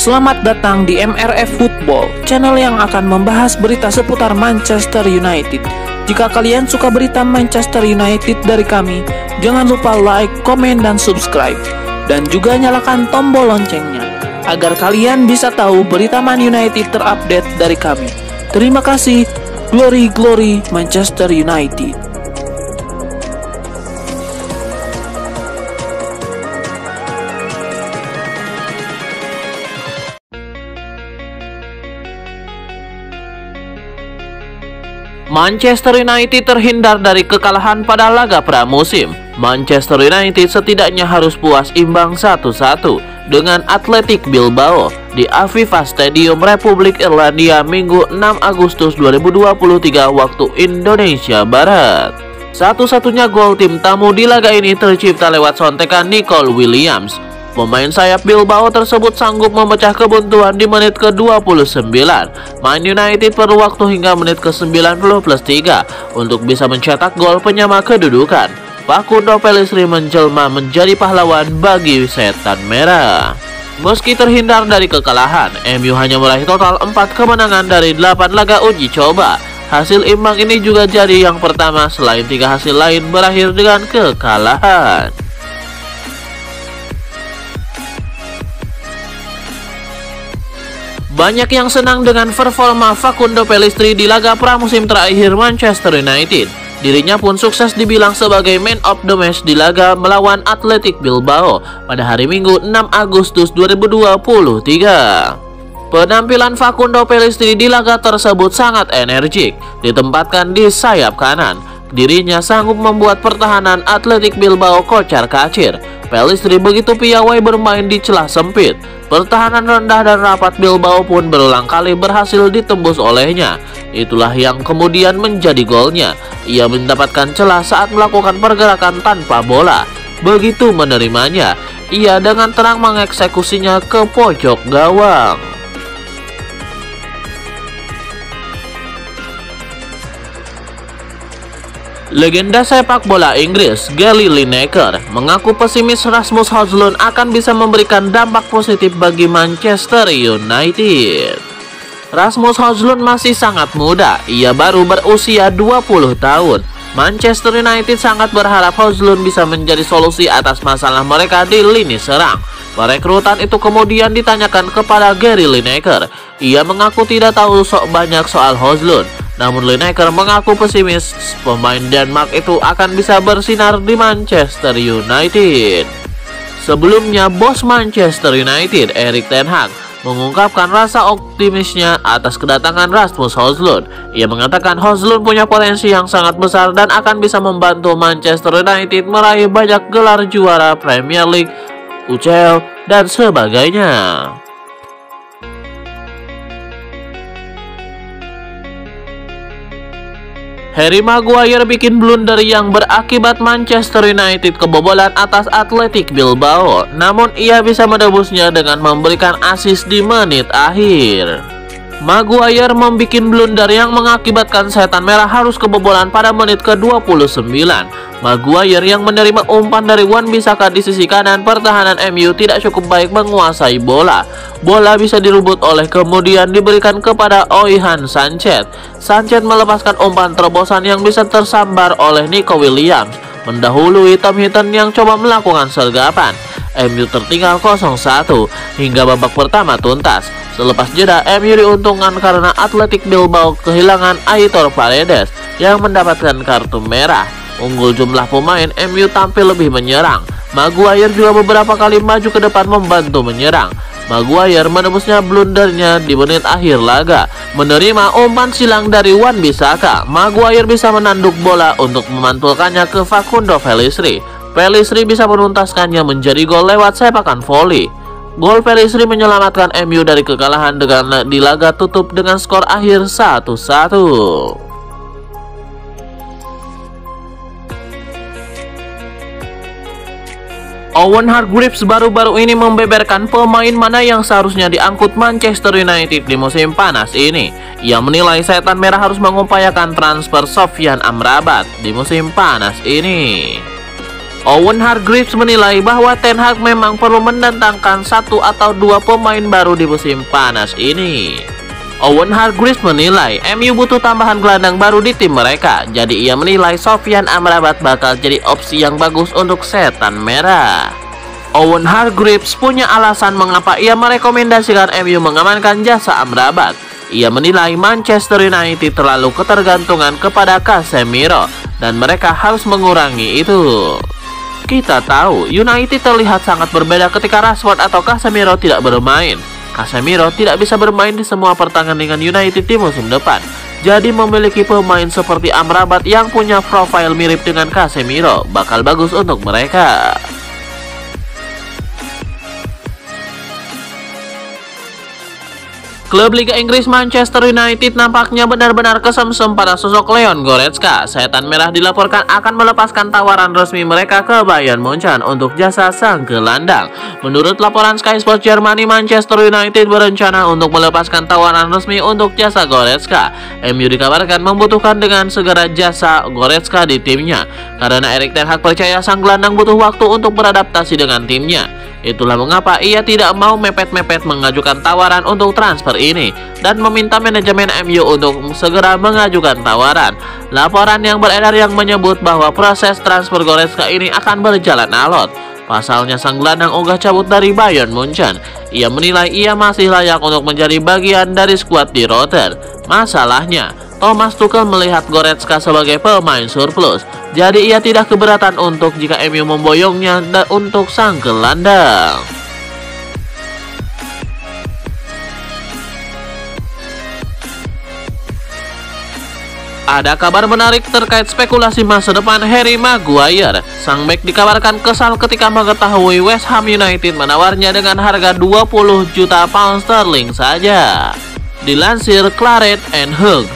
Selamat datang di MRF Football, channel yang akan membahas berita seputar Manchester United. Jika kalian suka berita Manchester United dari kami, jangan lupa like, komen, dan subscribe. Dan juga nyalakan tombol loncengnya, agar kalian bisa tahu berita Man United terupdate dari kami. Terima kasih. Glory, glory Manchester United. Manchester United terhindar dari kekalahan pada laga pramusim. Manchester United setidaknya harus puas imbang 1-1 dengan Athletic Bilbao di Aviva Stadium Republik Irlandia Minggu 6 Agustus 2023 waktu Indonesia Barat. Satu-satunya gol tim tamu di laga ini tercipta lewat sontekan Nicole Williams. Pemain sayap Bilbao tersebut sanggup memecah kebuntuan di menit ke-29. Man United perlu waktu hingga menit ke-90+3 untuk bisa mencetak gol penyama kedudukan. Facundo Pellistri menjelma menjadi pahlawan bagi setan merah. Meski terhindar dari kekalahan, MU hanya meraih total 4 kemenangan dari 8 laga uji coba. Hasil imbang ini juga jadi yang pertama selain 3 hasil lain berakhir dengan kekalahan. Banyak yang senang dengan performa Facundo Pellistri di laga pramusim terakhir Manchester United. Dirinya pun sukses dibilang sebagai man of the match di laga melawan Athletic Bilbao pada hari Minggu 6 Agustus 2023. Penampilan Facundo Pellistri di laga tersebut sangat energik, ditempatkan di sayap kanan. Dirinya sanggup membuat pertahanan Athletic Bilbao kocar-kacir. Pellistri begitu piawai bermain di celah sempit. Pertahanan rendah dan rapat Bilbao pun berulang kali berhasil ditembus olehnya. Itulah yang kemudian menjadi golnya. Ia mendapatkan celah saat melakukan pergerakan tanpa bola. Begitu menerimanya, ia dengan tenang mengeksekusinya ke pojok gawang. Legenda sepak bola Inggris Gary Lineker mengaku pesimis Rasmus Højlund akan bisa memberikan dampak positif bagi Manchester United. Rasmus Højlund masih sangat muda, ia baru berusia 20 tahun. Manchester United sangat berharap Højlund bisa menjadi solusi atas masalah mereka di lini serang. Perekrutan itu kemudian ditanyakan kepada Gary Lineker. Ia mengaku tidak tahu banyak soal Højlund. Namun Lineker mengaku pesimis pemain Denmark itu akan bisa bersinar di Manchester United. Sebelumnya, bos Manchester United Erik ten Hag mengungkapkan rasa optimisnya atas kedatangan Rasmus Højlund. Ia mengatakan Højlund punya potensi yang sangat besar dan akan bisa membantu Manchester United meraih banyak gelar juara Premier League, UCL, dan sebagainya. Harry Maguire bikin blunder yang berakibat Manchester United kebobolan atas Athletic Bilbao. Namun ia bisa menebusnya dengan memberikan assist di menit akhir. Maguire membuat blunder yang mengakibatkan setan merah harus kebobolan pada menit ke-29. Maguire yang menerima umpan dari Wan-Bissaka di sisi kanan pertahanan MU tidak cukup baik menguasai bola. Bola bisa direbut oleh kemudian diberikan kepada Oihan Sanchez. Sanchez melepaskan umpan terobosan yang bisa tersambar oleh Nico Williams, mendahului Tom Heaton yang coba melakukan sergapan. MU tertinggal 0-1 hingga babak pertama tuntas. Selepas jeda, MU diuntungkan karena Athletic Bilbao kehilangan Aitor Paredes yang mendapatkan kartu merah. Unggul jumlah pemain, MU tampil lebih menyerang. Maguire juga beberapa kali maju ke depan membantu menyerang. Maguire menebusnya blundernya di menit akhir laga. Menerima umpan silang dari Wan-Bissaka, Maguire bisa menanduk bola untuk memantulkannya ke Facundo Pellistri. Pellistri bisa menuntaskannya menjadi gol lewat sepakan voli. Gol Pellistri menyelamatkan MU dari kekalahan dengan di laga tutup dengan skor akhir 1-1. Owen Hargreaves baru-baru ini membeberkan pemain mana yang seharusnya diangkut Manchester United di musim panas ini. Ia menilai setan merah harus mengupayakan transfer Sofyan Amrabat di musim panas ini. Owen Hargreaves menilai bahwa Ten Hag memang perlu mendatangkan 1 atau 2 pemain baru di musim panas ini. Owen Hargreaves menilai MU butuh tambahan gelandang baru di tim mereka, jadi ia menilai Sofyan Amrabat bakal jadi opsi yang bagus untuk Setan Merah. Owen Hargreaves punya alasan mengapa ia merekomendasikan MU mengamankan jasa Amrabat. Ia menilai Manchester United terlalu ketergantungan kepada Casemiro dan mereka harus mengurangi itu. Kita tahu United terlihat sangat berbeda ketika Rashford atau Casemiro tidak bermain. Casemiro tidak bisa bermain di semua pertandingan United di musim depan. Jadi memiliki pemain seperti Amrabat yang punya profil mirip dengan Casemiro bakal bagus untuk mereka. Klub Liga Inggris Manchester United nampaknya benar-benar kesemsem pada sosok Leon Goretzka. Setan Merah dilaporkan akan melepaskan tawaran resmi mereka ke Bayern Munchen untuk jasa sang gelandang. Menurut laporan Sky Sports Germany, Manchester United berencana untuk melepaskan tawaran resmi untuk jasa Goretzka. MU dikabarkan membutuhkan dengan segera jasa Goretzka di timnya, karena Erik ten Hag percaya sang gelandang butuh waktu untuk beradaptasi dengan timnya. Itulah mengapa ia tidak mau mepet-mepet mengajukan tawaran untuk transfer ini dan meminta manajemen MU untuk segera mengajukan tawaran. Laporan yang beredar yang menyebut bahwa proses transfer Goretzka ini akan berjalan alot. Pasalnya sang gelandang ogah cabut dari Bayern Munchen. Ia menilai ia masih layak untuk menjadi bagian dari skuad di Rotter. Masalahnya, Thomas Tuchel melihat Goretzka sebagai pemain surplus, jadi ia tidak keberatan untuk jika MU memboyongnya untuk sang gelandang. Ada kabar menarik terkait spekulasi masa depan Harry Maguire. Sang bek dikabarkan kesal ketika mengetahui West Ham United menawarnya dengan harga 20 juta pound sterling saja. Dilansir Claret and Hugh,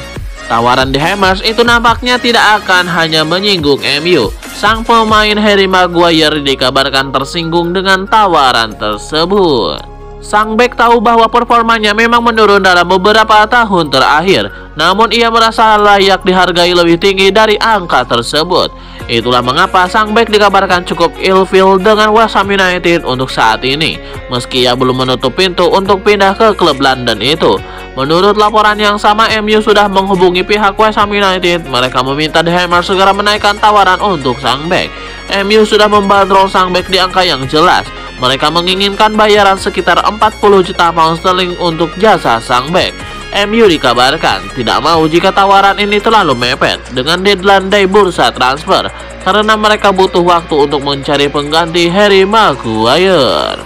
tawaran The Hammers itu nampaknya tidak akan hanya menyinggung MU. Sang pemain Harry Maguire dikabarkan tersinggung dengan tawaran tersebut. Sang bek tahu bahwa performanya memang menurun dalam beberapa tahun terakhir, namun ia merasa layak dihargai lebih tinggi dari angka tersebut. Itulah mengapa sang bek dikabarkan cukup ilfeel dengan West Ham United untuk saat ini, meski ia belum menutup pintu untuk pindah ke klub London itu. Menurut laporan yang sama, MU sudah menghubungi pihak West Ham United. Mereka meminta The Hammers segera menaikkan tawaran untuk sang bek. MU sudah membandrol sang bek di angka yang jelas. Mereka menginginkan bayaran sekitar 40 juta pound sterling untuk jasa sang bek. MU dikabarkan tidak mau jika tawaran ini terlalu mepet dengan deadline day bursa transfer, karena mereka butuh waktu untuk mencari pengganti Harry Maguire.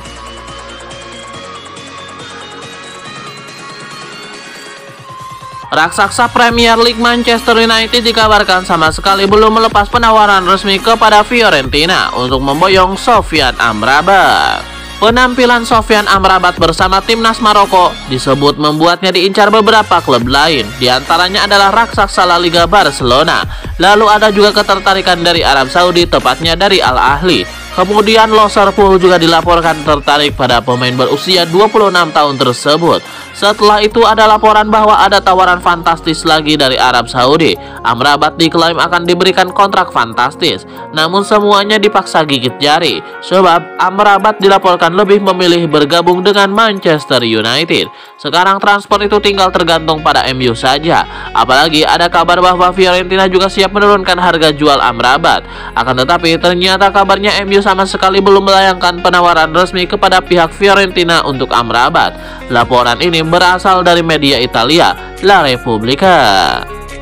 Raksasa Premier League Manchester United dikabarkan sama sekali belum melepas penawaran resmi kepada Fiorentina untuk memboyong Sofyan Amrabat. Penampilan Sofyan Amrabat bersama timnas Maroko disebut membuatnya diincar beberapa klub lain, diantaranya adalah raksasa La Liga Barcelona. Lalu ada juga ketertarikan dari Arab Saudi, tepatnya dari Al Ahly. Kemudian Liverpool juga dilaporkan tertarik pada pemain berusia 26 tahun tersebut. Setelah itu ada laporan bahwa ada tawaran fantastis lagi dari Arab Saudi. Amrabat diklaim akan diberikan kontrak fantastis, namun semuanya dipaksa gigit jari, sebab Amrabat dilaporkan lebih memilih bergabung dengan Manchester United. Sekarang transfer itu tinggal tergantung pada MU saja. Apalagi ada kabar bahwa Fiorentina juga siap menurunkan harga jual Amrabat. Akan tetapi ternyata kabarnya MU sama sekali belum melayangkan penawaran resmi kepada pihak Fiorentina untuk Amrabat. Laporan ini berasal dari media Italia, La Repubblica.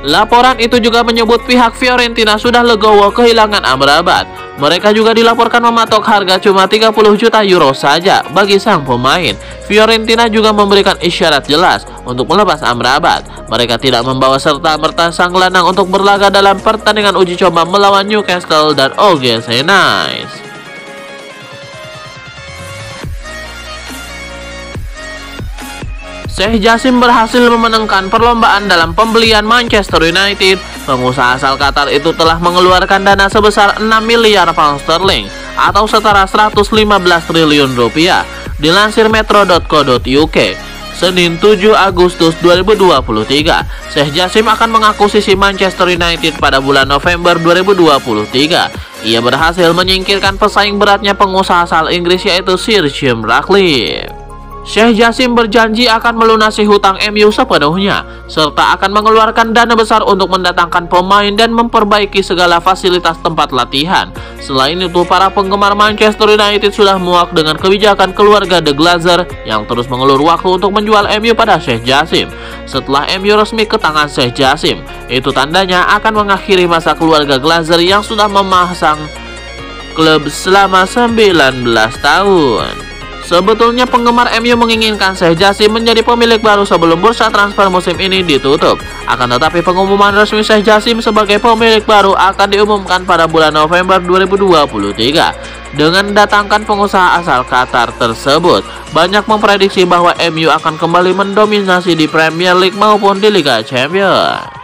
Laporan itu juga menyebut pihak Fiorentina sudah legowo kehilangan Amrabat. Mereka juga dilaporkan mematok harga cuma 30 juta euro saja bagi sang pemain. Fiorentina juga memberikan isyarat jelas untuk melepas Amrabat. Mereka tidak membawa serta-merta sang gelandang untuk berlaga dalam pertandingan uji coba melawan Newcastle dan OGC Nice. Sheikh Jassim berhasil memenangkan perlombaan dalam pembelian Manchester United. Pengusaha asal Qatar itu telah mengeluarkan dana sebesar 6 miliar pound sterling atau setara 115 triliun rupiah. Dilansir metro.co.uk, Senin 7 Agustus 2023, Sheikh Jassim akan mengakuisisi Manchester United pada bulan November 2023. ia berhasil menyingkirkan pesaing beratnya pengusaha asal Inggris yaitu Sir Jim Ratcliffe. Sheikh Jassim berjanji akan melunasi hutang MU sepenuhnya, serta akan mengeluarkan dana besar untuk mendatangkan pemain dan memperbaiki segala fasilitas tempat latihan. Selain itu, para penggemar Manchester United sudah muak dengan kebijakan keluarga The Glazer yang terus mengulur waktu untuk menjual MU pada Sheikh Jassim. Setelah MU resmi ke tangan Sheikh Jassim, itu tandanya akan mengakhiri masa keluarga Glazer yang sudah memasang klub selama 19 tahun. Sebetulnya penggemar MU menginginkan Sheikh Jassim menjadi pemilik baru sebelum bursa transfer musim ini ditutup. Akan tetapi pengumuman resmi Sheikh Jassim sebagai pemilik baru akan diumumkan pada bulan November 2023. Dengan mendatangkan pengusaha asal Qatar tersebut, banyak memprediksi bahwa MU akan kembali mendominasi di Premier League maupun di Liga Champions.